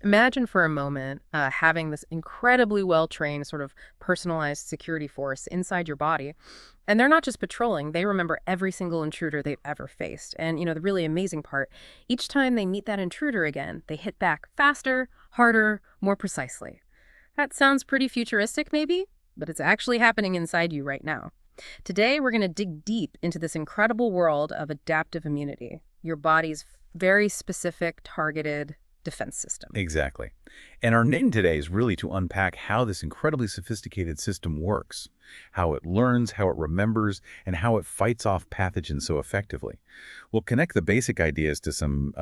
Imagine for a moment having this incredibly well-trained, sort of personalized security force inside your body. And they're not just patrolling, they remember every single intruder they've ever faced. And, the really amazing part, each time they meet that intruder again, they hit back faster, harder, more precisely. That sounds pretty futuristic, maybe, but it's actually happening inside you right now. Today, we're going to dig deep into this incredible world of adaptive immunity, your body's very specific, targeted defense system. Exactly. And our name today is really to unpack how this incredibly sophisticated system works, how it learns, how it remembers, and how it fights off pathogens so effectively. We'll connect the basic ideas to some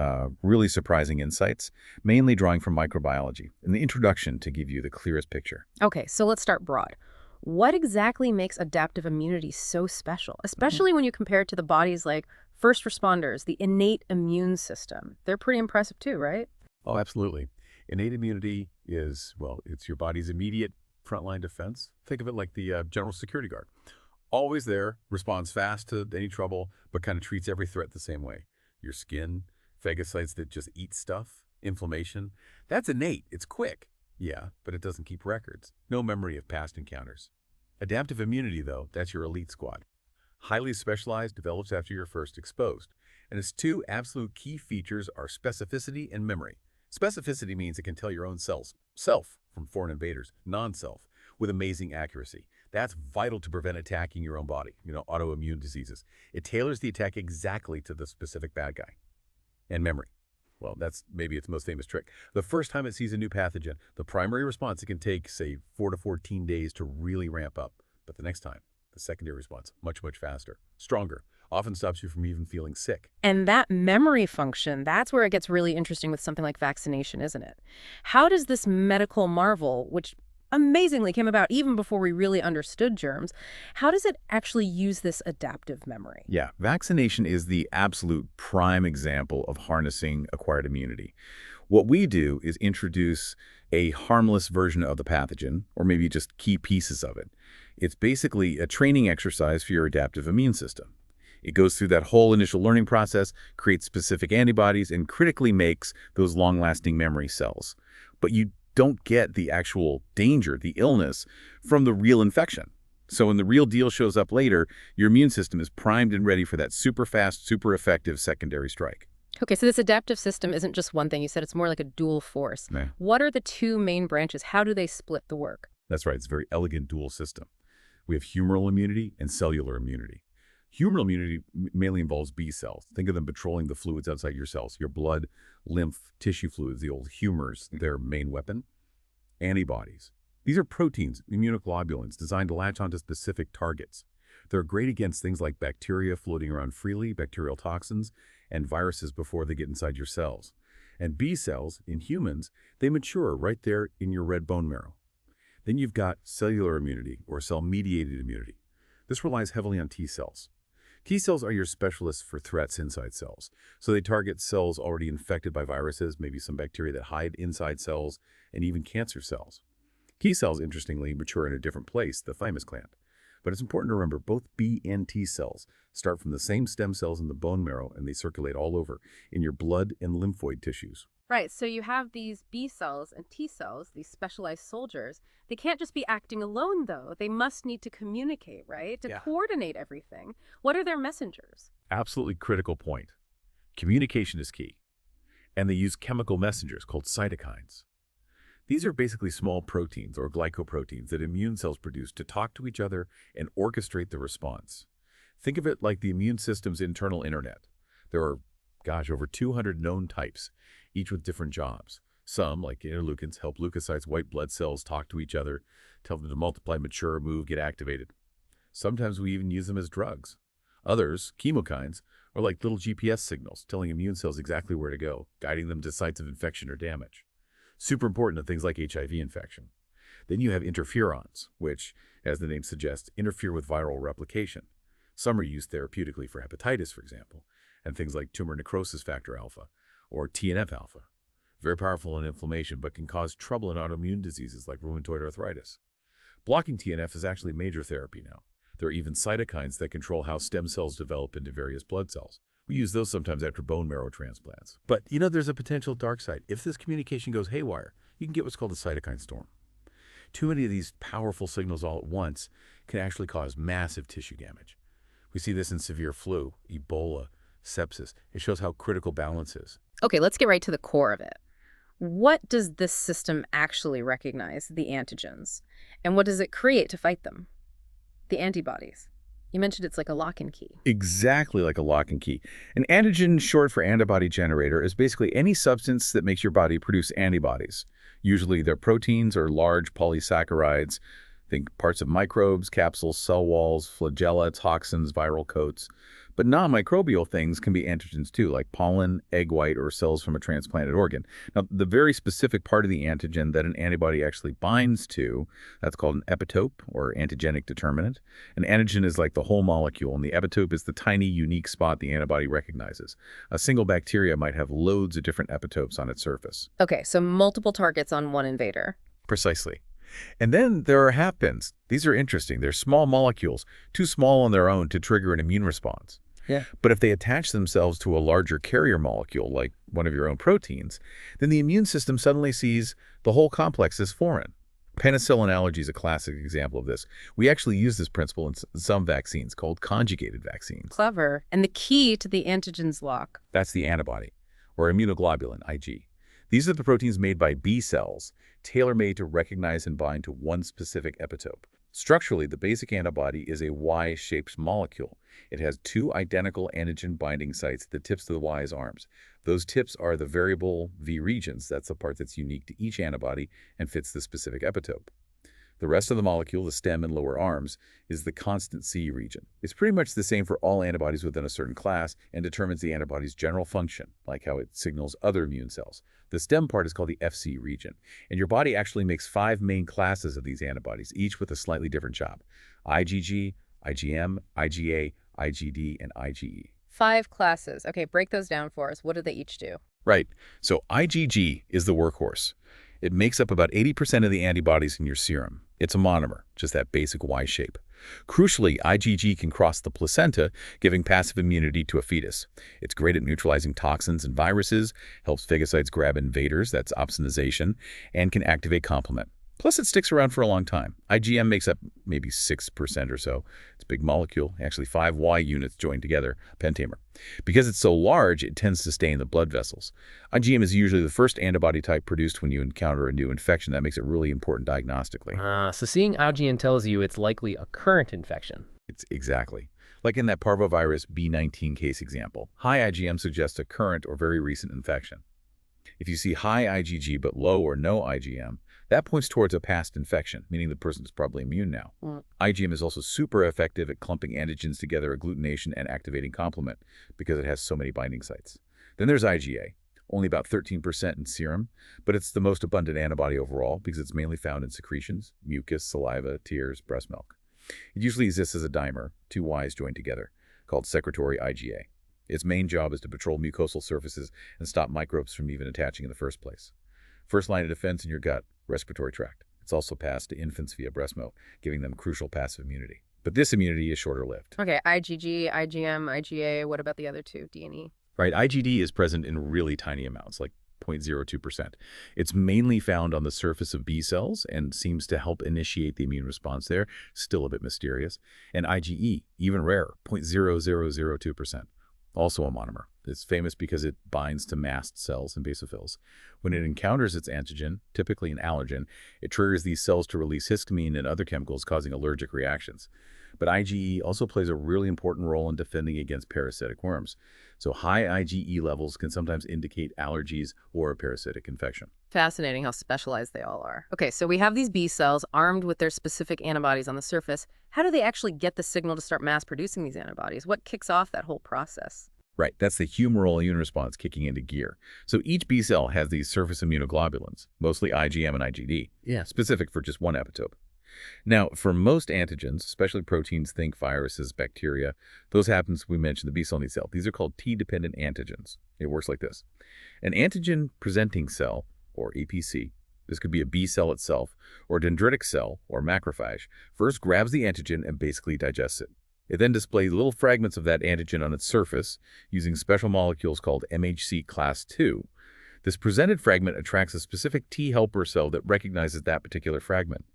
really surprising insights, mainly drawing from microbiology, in the introduction to give you the clearest picture. Okay, so let's start broad. What exactly makes adaptive immunity so special, especially when you compare it to the body's like first responders, the innate immune system? They're pretty impressive too, right? Oh, absolutely. Innate immunity is, well, it's your body's immediate frontline defense. Think of it like the general security guard. Always there, responds fast to any trouble, but kind of treats every threat the same way. Your skin, phagocytes that just eat stuff, inflammation. That's innate. It's quick. Yeah, but it doesn't keep records. No memory of past encounters. Adaptive immunity, though, that's your elite squad. Highly specialized, develops after you're first exposed. And its two absolute key features are specificity and memory. Specificity means it can tell your own self from foreign invaders, non-self, with amazing accuracy. That's vital to prevent attacking your own body, autoimmune diseases. It tailors the attack exactly to the specific bad guy. And memory. Well, that's maybe its most famous trick. The first time it sees a new pathogen, the primary response, it can take, say, 4 to 14 days to really ramp up. But the next time, the secondary response, much, much faster, stronger, often stops you from even feeling sick. And that memory function, that's where it gets really interesting with something like vaccination, isn't it? How does this medical marvel, which amazingly came about even before we really understood germs, how does it actually use this adaptive memory? Yeah, vaccination is the absolute prime example of harnessing acquired immunity. What we do is introduce a harmless version of the pathogen, or maybe just key pieces of it. It's basically a training exercise for your adaptive immune system. It goes through that whole initial learning process, creates specific antibodies, and critically makes those long-lasting memory cells. But you don't get the actual danger, the illness, from the real infection. So when the real deal shows up later, your immune system is primed and ready for that super fast, super effective secondary strike. Okay, so this adaptive system isn't just one thing. You said it's more like a dual force. Yeah. What are the two main branches? How do they split the work? That's right. It's a very elegant dual system. We have humoral immunity and cellular immunity. Humoral immunity mainly involves B cells. Think of them patrolling the fluids outside your cells, your blood, lymph, tissue fluids, the old humors, their main weapon. Antibodies. These are proteins, immunoglobulins, designed to latch onto specific targets. They're great against things like bacteria floating around freely, bacterial toxins, and viruses before they get inside your cells. And B cells, in humans, they mature right there in your red bone marrow. Then you've got cellular immunity, or cell-mediated immunity. This relies heavily on T cells. T cells are your specialists for threats inside cells. So they target cells already infected by viruses, maybe some bacteria that hide inside cells, and even cancer cells. T cells, interestingly, mature in a different place, the thymus gland. But it's important to remember both B and T cells start from the same stem cells in the bone marrow, and they circulate all over, in your blood and lymphoid tissues. Right, so you have these B cells and T cells, these specialized soldiers. They can't just be acting alone, though. They must need to communicate, right? To Yeah. coordinate everything. What are their messengers? Absolutely critical point. Communication is key. And they use chemical messengers called cytokines. These are basically small proteins or glycoproteins that immune cells produce to talk to each other and orchestrate the response. Think of it like the immune system's internal internet. There are, over 200 known types, each with different jobs. Some, like interleukins, help leukocytes, white blood cells, talk to each other, tell them to multiply, mature, move, get activated. Sometimes we even use them as drugs. Others, chemokines, are like little GPS signals, telling immune cells exactly where to go, guiding them to sites of infection or damage. Super important in things like HIV infection. Then you have interferons, which, as the name suggests, interfere with viral replication. Some are used therapeutically for hepatitis, for example, and things like tumor necrosis factor alpha, or TNF-alpha. Very powerful in inflammation, but can cause trouble in autoimmune diseases like rheumatoid arthritis. Blocking TNF is actually major therapy now. There are even cytokines that control how stem cells develop into various blood cells, We use those sometimes after bone marrow transplants. But, there's a potential dark side. If this communication goes haywire, you can get what's called a cytokine storm. Too many of these powerful signals all at once can actually cause massive tissue damage. We see this in severe flu, Ebola, sepsis. It shows how critical balance is. Okay, let's get right to the core of it. What does this system actually recognize, the antigens? And what does it create to fight them? The antibodies. You mentioned it's like a lock and key. Exactly like a lock and key. An antigen, short for antibody generator, is basically any substance that makes your body produce antibodies. Usually they're proteins or large polysaccharides. Think parts of microbes, capsules, cell walls, flagella, toxins, viral coats. But non-microbial things can be antigens too, like pollen, egg white, or cells from a transplanted organ. Now, the very specific part of the antigen that an antibody actually binds to, that's called an epitope, or antigenic determinant. An antigen is like the whole molecule, and the epitope is the tiny, unique spot the antibody recognizes. A single bacteria might have loads of different epitopes on its surface. Okay, so multiple targets on one invader. Precisely. And then there are hapins. These are interesting. They're small molecules, too small on their own to trigger an immune response. Yeah. But if they attach themselves to a larger carrier molecule, like one of your own proteins, then the immune system suddenly sees the whole complex as foreign. Penicillin allergy is a classic example of this. We actually use this principle in some vaccines called conjugated vaccines. Clever. And the key to the antigens lock. That's the antibody, or immunoglobulin, Ig. These are the proteins made by B cells, tailor-made to recognize and bind to one specific epitope. Structurally, the basic antibody is a Y-shaped molecule. It has two identical antigen binding sites at the tips of the Y's arms. Those tips are the variable V regions. That's the part that's unique to each antibody and fits the specific epitope. The rest of the molecule, the stem and lower arms, is the constant C region. It's pretty much the same for all antibodies within a certain class and determines the antibody's general function, like how it signals other immune cells. The stem part is called the FC region, and your body actually makes 5 main classes of these antibodies, each with a slightly different job: IgG, IgM, IgA, IgD, and IgE. 5 classes. Okay, break those down for us. What do they each do? Right. So IgG is the workhorse. It makes up about 80% of the antibodies in your serum. It's a monomer, just that basic Y shape. Crucially, IgG can cross the placenta, giving passive immunity to a fetus. It's great at neutralizing toxins and viruses, helps phagocytes grab invaders, that's opsonization, and can activate complement. Plus, it sticks around for a long time. IgM makes up maybe 6% or so. It's a big molecule, actually 5 Y units joined together, pentamer. Because it's so large, it tends to stay in the blood vessels. IgM is usually the first antibody type produced when you encounter a new infection. That makes it really important diagnostically. So seeing IgM tells you it's likely a current infection. It's exactly. Like in that parvovirus B19 case example, high IgM suggests a current or very recent infection. If you see high IgG but low or no IgM, that points towards a past infection, meaning the person is probably immune now. IgM is also super effective at clumping antigens together, agglutination, and activating complement because it has so many binding sites. Then there's IgA, only about 13% in serum, but it's the most abundant antibody overall because it's mainly found in secretions, mucus, saliva, tears, breast milk. It usually exists as a dimer, 2 Ys joined together, called secretory IgA. Its main job is to patrol mucosal surfaces and stop microbes from even attaching in the first place. First line of defense in your gut, respiratory tract. It's also passed to infants via breast milk, giving them crucial passive immunity. But this immunity is shorter-lived. Okay, IgG, IgM, IgA. What about the other two, D and E? Right, IgD is present in really tiny amounts, like 0.02%. It's mainly found on the surface of B cells and seems to help initiate the immune response there. Still a bit mysterious. And IgE, even rarer, 0.0002%. Also a monomer. It's famous because it binds to mast cells and basophils. When it encounters its antigen, typically an allergen, it triggers these cells to release histamine and other chemicals, causing allergic reactions. But IgE also plays a really important role in defending against parasitic worms. So high IgE levels can sometimes indicate allergies or a parasitic infection. Fascinating how specialized they all are. Okay, so we have these B cells armed with their specific antibodies on the surface. How do they actually get the signal to start mass producing these antibodies? What kicks off that whole process? Right, that's the humoral immune response kicking into gear. So each B cell has these surface immunoglobulins, mostly IgM and IgD, specific for just one epitope. Now, for most antigens, especially proteins, think viruses, bacteria, those happens, we mentioned the B cell and the cell. These are called T-dependent antigens. It works like this. An antigen-presenting cell, or APC, this could be a B cell itself, or a dendritic cell, or macrophage, first grabs the antigen and basically digests it. It then displays little fragments of that antigen on its surface using special molecules called MHC class II. This presented fragment attracts a specific T helper cell that recognizes that particular fragment.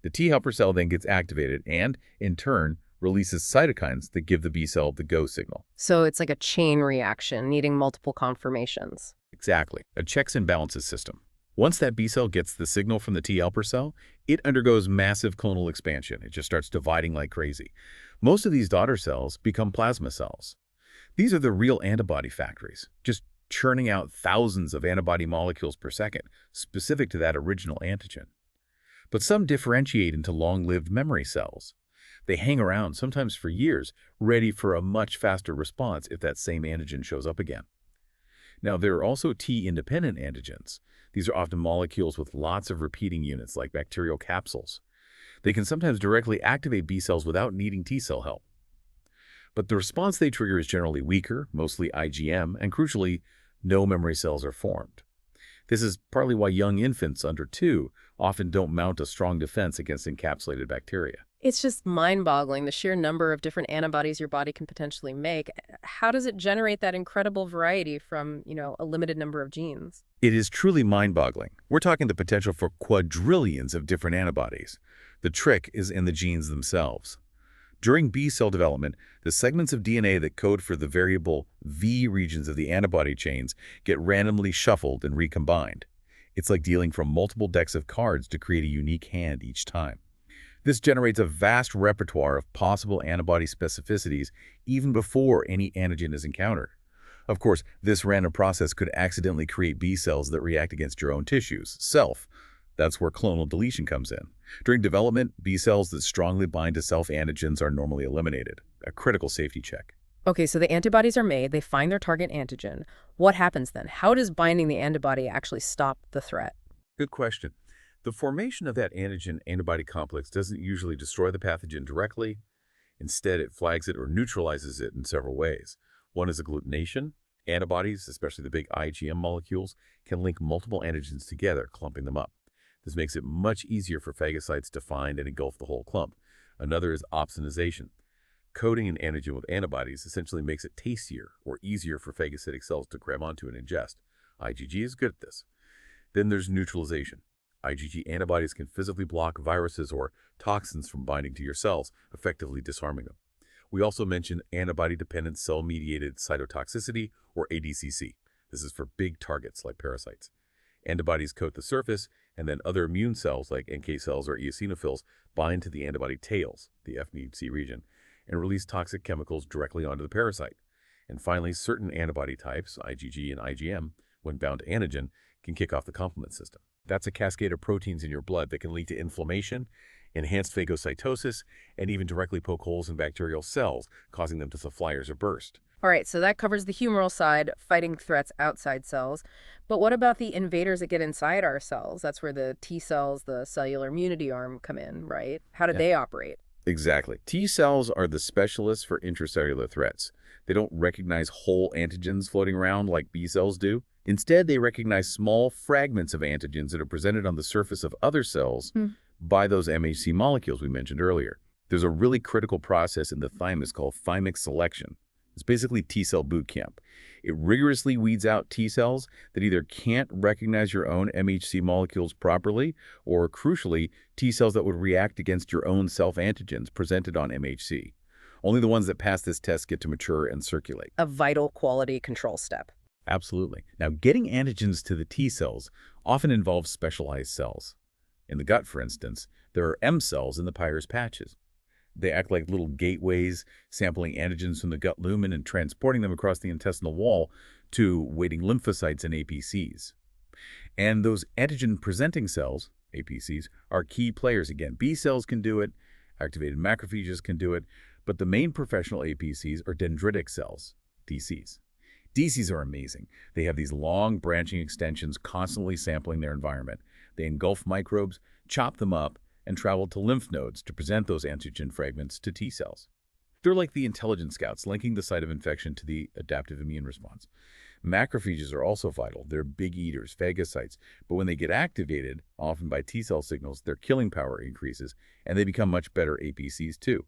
The T helper cell then gets activated and, in turn, releases cytokines that give the B cell the go signal. So it's like a chain reaction needing multiple confirmations. Exactly, a checks and balances system. Once that B cell gets the signal from the T helper cell, it undergoes massive clonal expansion. It just starts dividing like crazy. Most of these daughter cells become plasma cells. These are the real antibody factories, just churning out thousands of antibody molecules per second, specific to that original antigen. But some differentiate into long-lived memory cells. They hang around, sometimes for years, ready for a much faster response if that same antigen shows up again. Now, there are also T-independent antigens. These are often molecules with lots of repeating units, like bacterial capsules. They can sometimes directly activate B cells without needing T cell help. But the response they trigger is generally weaker, mostly IgM, and crucially, no memory cells are formed. This is partly why young infants under 2 often don't mount a strong defense against encapsulated bacteria. It's just mind-boggling, the sheer number of different antibodies your body can potentially make. How does it generate that incredible variety from, a limited number of genes? It is truly mind-boggling. We're talking the potential for quadrillions of different antibodies. The trick is in the genes themselves. During B cell development, the segments of DNA that code for the variable V regions of the antibody chains get randomly shuffled and recombined. It's like dealing from multiple decks of cards to create a unique hand each time. This generates a vast repertoire of possible antibody specificities even before any antigen is encountered. Of course, this random process could accidentally create B cells that react against your own tissues, self. That's where clonal deletion comes in. During development, B cells that strongly bind to self-antigens are normally eliminated, a critical safety check. Okay, so the antibodies are made, they find their target antigen. What happens then? How does binding the antibody actually stop the threat? Good question. The formation of that antigen-antibody complex doesn't usually destroy the pathogen directly. Instead, it flags it or neutralizes it in several ways. One is agglutination. Antibodies, especially the big IgM molecules, can link multiple antigens together, clumping them up. This makes it much easier for phagocytes to find and engulf the whole clump. Another is opsonization. Coating an antigen with antibodies essentially makes it tastier or easier for phagocytic cells to grab onto and ingest. IgG is good at this. Then there's neutralization. IgG antibodies can physically block viruses or toxins from binding to your cells, effectively disarming them. We also mentioned antibody-dependent cell-mediated cytotoxicity, or ADCC. This is for big targets like parasites. Antibodies coat the surface, and then other immune cells like NK cells or eosinophils bind to the antibody tails, the F-C region, and release toxic chemicals directly onto the parasite. And finally, certain antibody types, IgG and IgM, when bound to antigen, can kick off the complement system. That's a cascade of proteins in your blood that can lead to inflammation, enhanced phagocytosis, and even directly poke holes in bacterial cells, causing them to flyers or burst. All right, so that covers the humoral side, fighting threats outside cells. But what about the invaders that get inside our cells? That's where the T cells, the cellular immunity arm, come in, right? How do they operate? Exactly. T cells are the specialists for intracellular threats. They don't recognize whole antigens floating around like B cells do. Instead, they recognize small fragments of antigens that are presented on the surface of other cells by those MHC molecules we mentioned earlier. There's a really critical process in the thymus called thymic selection. It's basically T cell boot camp. It rigorously weeds out T cells that either can't recognize your own MHC molecules properly, or crucially, T cells that would react against your own self-antigens presented on MHC. Only the ones that pass this test get to mature and circulate. A vital quality control step. Absolutely. Now, getting antigens to the T cells often involves specialized cells. In the gut, for instance, there are M cells in the Peyer's patches. They act like little gateways, sampling antigens from the gut lumen and transporting them across the intestinal wall to waiting lymphocytes and APCs. And those antigen-presenting cells, APCs, are key players again. B cells can do it, activated macrophages can do it, but the main professional APCs are dendritic cells, DCs. DCs are amazing. They have these long branching extensions constantly sampling their environment. They engulf microbes, chop them up, and travel to lymph nodes to present those antigen fragments to T cells. They're like the intelligence scouts, linking the site of infection to the adaptive immune response. Macrophages are also vital. They're big eaters, phagocytes, but when they get activated, often by T cell signals, their killing power increases, and they become much better APCs too.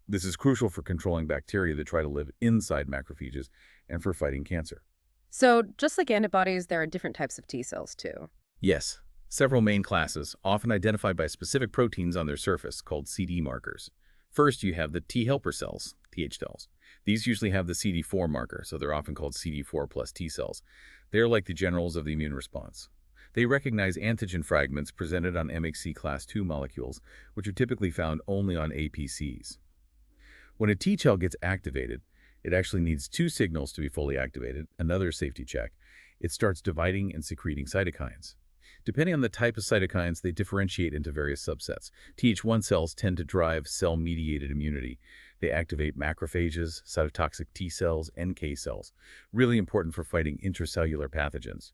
This is crucial for controlling bacteria that try to live inside macrophages and for fighting cancer. So just like antibodies, there are different types of T cells too. Yes, several main classes, often identified by specific proteins on their surface called CD markers. First, you have the T helper cells, Th cells. These usually have the CD4 marker, so they're often called CD4 plus T cells. They are like the generals of the immune response. They recognize antigen fragments presented on MHC class II molecules, which are typically found only on APCs. When a T cell gets activated, it actually needs two signals to be fully activated, another safety check. It starts dividing and secreting cytokines. Depending on the type of cytokines, they differentiate into various subsets. Th1 cells tend to drive cell-mediated immunity. They activate macrophages, cytotoxic T cells, NK cells, really important for fighting intracellular pathogens.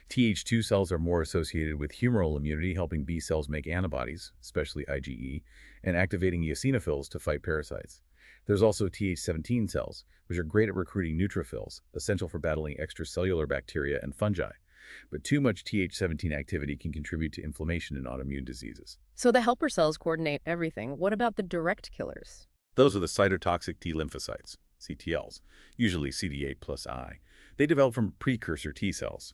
Th2 cells are more associated with humoral immunity, helping B cells make antibodies, especially IgE, and activating eosinophils to fight parasites. There's also Th17 cells, which are great at recruiting neutrophils, essential for battling extracellular bacteria and fungi. But too much Th17 activity can contribute to inflammation and autoimmune diseases. So the helper cells coordinate everything. What about the direct killers? Those are the cytotoxic T lymphocytes, CTLs, usually CD8 plus I. They develop from precursor T cells.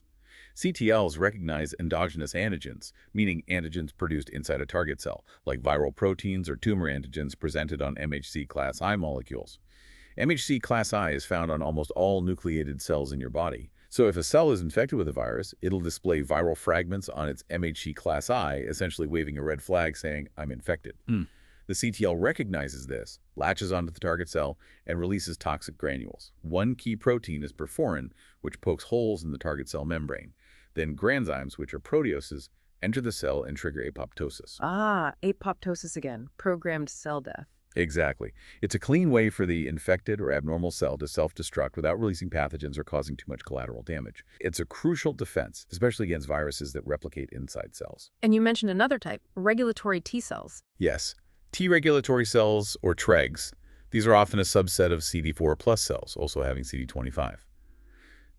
CTLs recognize endogenous antigens, meaning antigens produced inside a target cell, like viral proteins or tumor antigens presented on MHC class I molecules. MHC class I is found on almost all nucleated cells in your body. So if a cell is infected with a virus, it'll display viral fragments on its MHC class I, essentially waving a red flag saying, "I'm infected." The CTL recognizes this, latches onto the target cell, and releases toxic granules. One key protein is perforin, which pokes holes in the target cell membrane. Then granzymes, which are proteoses, enter the cell and trigger apoptosis. Ah, apoptosis again, programmed cell death. Exactly. It's a clean way for the infected or abnormal cell to self-destruct without releasing pathogens or causing too much collateral damage. It's a crucial defense, especially against viruses that replicate inside cells. And you mentioned another type, regulatory T cells. Yes. T regulatory cells, or TREGs, these are often a subset of CD4 plus cells, also having CD25.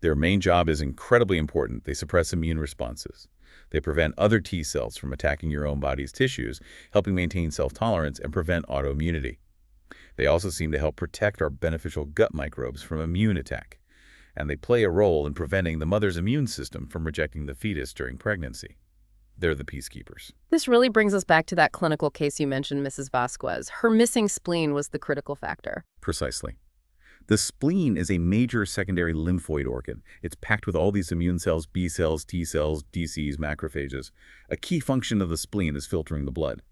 Their main job is incredibly important. They suppress immune responses. They prevent other T cells from attacking your own body's tissues, helping maintain self-tolerance and prevent autoimmunity. They also seem to help protect our beneficial gut microbes from immune attack, and they play a role in preventing the mother's immune system from rejecting the fetus during pregnancy. They're the peacekeepers. This really brings us back to that clinical case you mentioned, Mrs. Vasquez. Her missing spleen was the critical factor. Precisely. The spleen is a major secondary lymphoid organ. It's packed with all these immune cells, B cells, T cells, DCs, macrophages. A key function of the spleen is filtering the blood.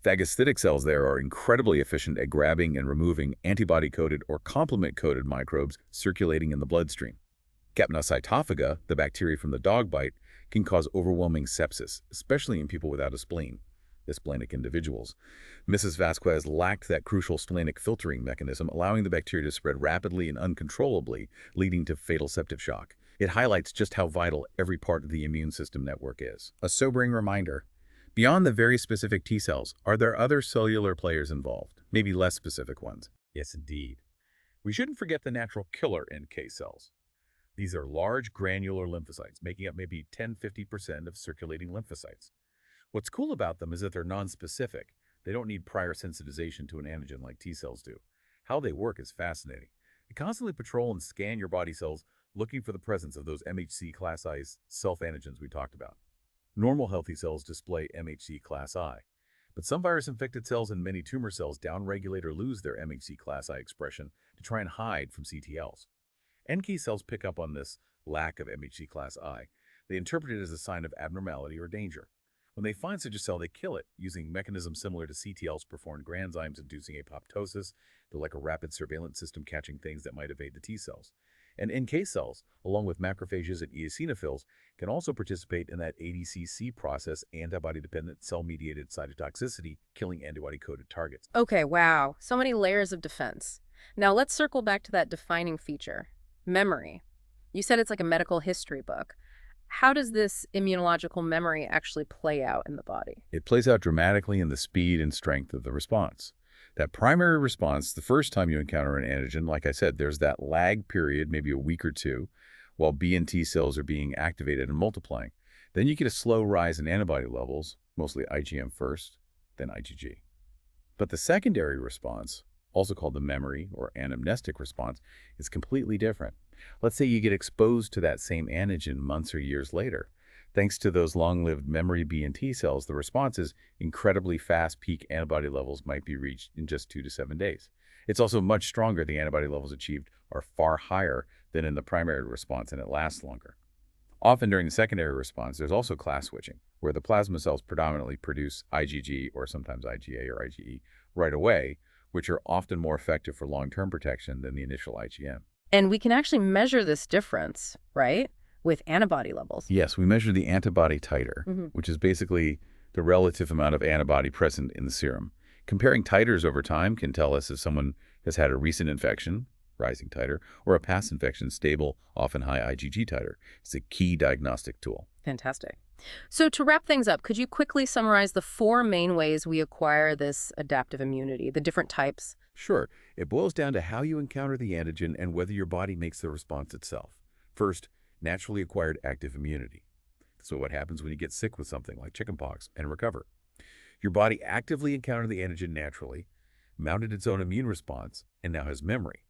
Phagocytic cells there are incredibly efficient at grabbing and removing antibody-coated or complement-coated microbes circulating in the bloodstream. Capnocytophaga, the bacteria from the dog bite, can cause overwhelming sepsis, especially in people without a spleen, the splenic individuals. Mrs. Vasquez lacked that crucial splenic filtering mechanism, allowing the bacteria to spread rapidly and uncontrollably, leading to fatal septic shock. It highlights just how vital every part of the immune system network is. A sobering reminder. Beyond the very specific T cells, are there other cellular players involved? Maybe less specific ones. Yes, indeed. We shouldn't forget the natural killer NK cells. These are large granular lymphocytes, making up maybe 10–50% of circulating lymphocytes. What's cool about them is that they're nonspecific. They don't need prior sensitization to an antigen like T cells do. How they work is fascinating. They constantly patrol and scan your body cells, looking for the presence of those MHC class I self-antigens we talked about. Normal healthy cells display MHC class I, but some virus-infected cells and many tumor cells downregulate or lose their MHC class I expression to try and hide from CTLs. NK cells pick up on this lack of MHC class I. They interpret it as a sign of abnormality or danger. When they find such a cell, they kill it, using mechanisms similar to CTLs perform granzymes inducing apoptosis. They're like a rapid surveillance system catching things that might evade the T cells. And NK cells, along with macrophages and eosinophils, can also participate in that ADCC process, antibody-dependent cell-mediated cytotoxicity, killing antibody-coated targets. Okay, wow. So many layers of defense. Now let's circle back to that defining feature, memory. You said it's like a medical history book. How does this immunological memory actually play out in the body? It plays out dramatically in the speed and strength of the response. That primary response, the first time you encounter an antigen, like I said, there's that lag period, maybe a week or two, while B and T cells are being activated and multiplying. Then you get a slow rise in antibody levels, mostly IgM first, then IgG. But the secondary response, also called the memory or anamnestic response, is completely different. Let's say you get exposed to that same antigen months or years later. Thanks to those long-lived memory B and T cells, the response is incredibly fast. Peak antibody levels might be reached in just 2 to 7 days. It's also much stronger. The antibody levels achieved are far higher than in the primary response, and it lasts longer. Often during the secondary response, there's also class switching, where the plasma cells predominantly produce IgG or sometimes IgA or IgE right away, which are often more effective for long-term protection than the initial IgM. And we can actually measure this difference, right, with antibody levels. Yes, we measure the antibody titer, Mm-hmm. which is basically the relative amount of antibody present in the serum. Comparing titers over time can tell us if someone has had a recent infection, rising titer, or a past infection, stable, often high IgG titer. It's a key diagnostic tool. Fantastic. So to wrap things up, could you quickly summarize the 4 main ways we acquire this adaptive immunity, the different types? Sure, it boils down to how you encounter the antigen and whether your body makes the response itself. First, naturally acquired active immunity. So what happens when you get sick with something like chickenpox and recover? Your body actively encountered the antigen naturally, mounted its own immune response, and now has memory.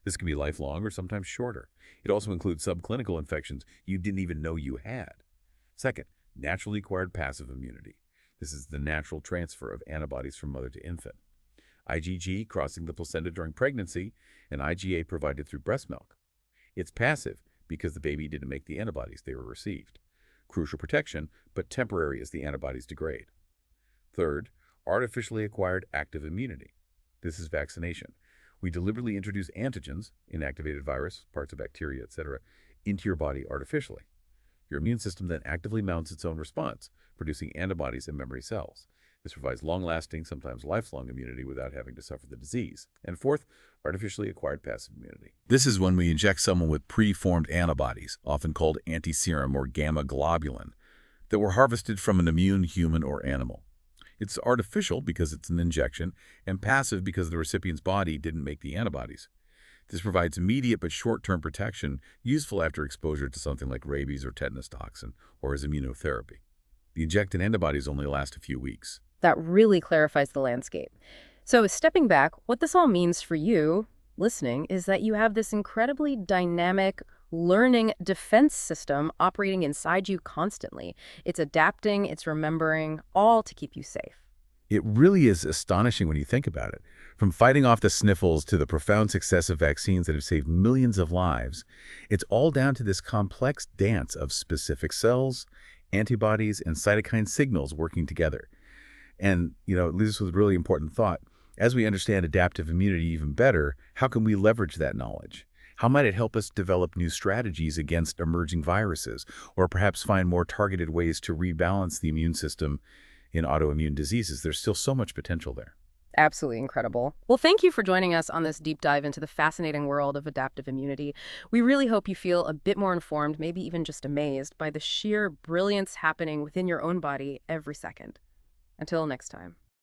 This can be lifelong or sometimes shorter. It also includes subclinical infections you didn't even know you had. Second, naturally acquired passive immunity. This is the natural transfer of antibodies from mother to infant. IgG crossing the placenta during pregnancy, and IgA provided through breast milk. It's passive because the baby didn't make the antibodies they were received. Crucial protection, but temporary as the antibodies degrade. Third, artificially acquired active immunity. This is vaccination. We deliberately introduce antigens, inactivated virus, parts of bacteria, etc., into your body artificially. Your immune system then actively mounts its own response, producing antibodies and memory cells. This provides long-lasting, sometimes lifelong immunity without having to suffer the disease. And fourth, artificially acquired passive immunity. This is when we inject someone with preformed antibodies, often called antiserum or gamma globulin, that were harvested from an immune human or animal. It's artificial because it's an injection, and passive because the recipient's body didn't make the antibodies. This provides immediate but short-term protection, useful after exposure to something like rabies or tetanus toxin, or as immunotherapy. The injected antibodies only last a few weeks. That really clarifies the landscape. So stepping back, what this all means for you, listening, is that you have this incredibly dynamic learning defense system operating inside you constantly. It's adapting, it's remembering, all to keep you safe. It really is astonishing when you think about it. From fighting off the sniffles to the profound success of vaccines that have saved millions of lives, it's all down to this complex dance of specific cells, antibodies, and cytokine signals working together. And, this was a really important thought. As we understand adaptive immunity even better, how can we leverage that knowledge? How might it help us develop new strategies against emerging viruses, or perhaps find more targeted ways to rebalance the immune system in autoimmune diseases? There's still so much potential there. Absolutely incredible. Well, thank you for joining us on this deep dive into the fascinating world of adaptive immunity. We really hope you feel a bit more informed, maybe even just amazed by the sheer brilliance happening within your own body every second. Until next time.